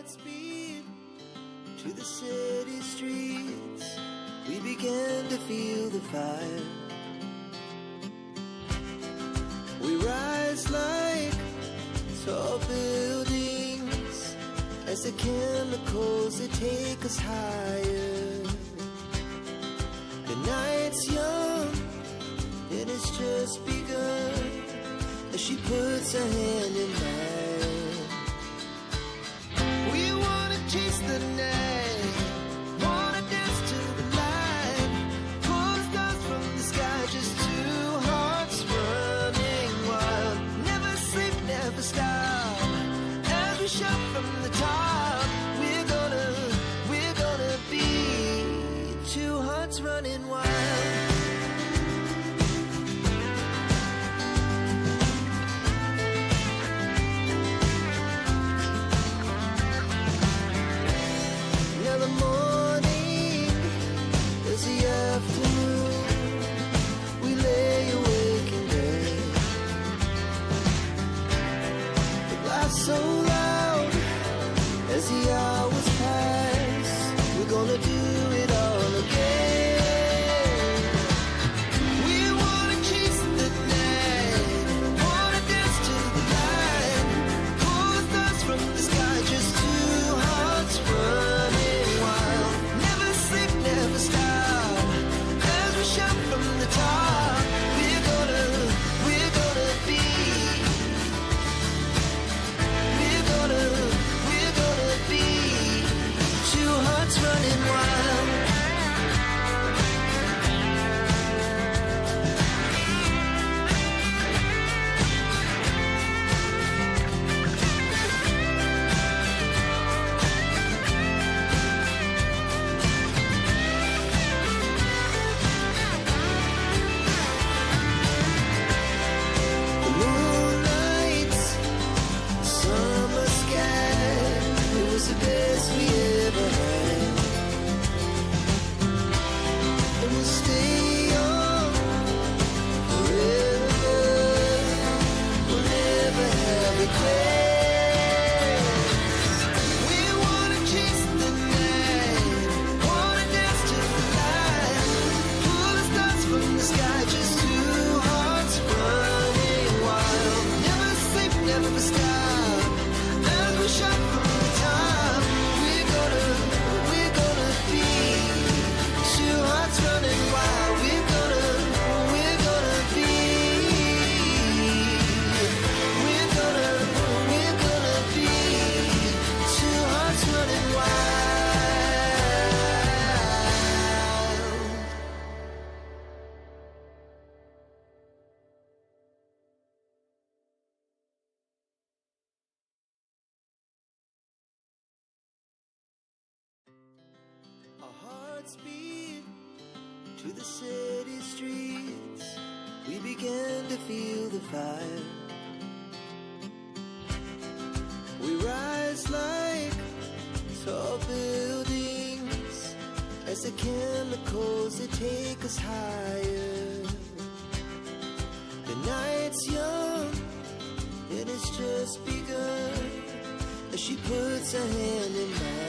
hearts beat to the city streets. We began to feel the fire. We rise like tall buildings as the chemicals that take us higher. The night's young and it's just begun as she puts her hand in mine. We wanna chase the night, wanna dance to the light, pull stars from the sky, just two hearts running wild. Never sleep, never stop, as we shout from the top. We're gonna be two hearts running wild. So loud as the hours pass, we're gonna do it all again. We wanna chase the night, wanna dance to the light, pull the stars from the sky, just two hearts running wild. Never sleep, never stop, as we shout from the top. We're gonna be two hearts running wild. The moonlight, summer sky, it was the best we ever had. And we'll stay young forever. We'll never have regrets. We wanna chase the night, wanna dance to the light, pull the stars from the sky, just two hearts running wild. Never sleep, never stop, as we shout from the top. We're gonna be two hearts running wild. We're gonna be two hearts running wild. Our hearts beat to the city streets. We began to feel the fire. We rise like tall buildings as the chemicals that take us higher. The night's young and it's just begun as she puts her hand in mine.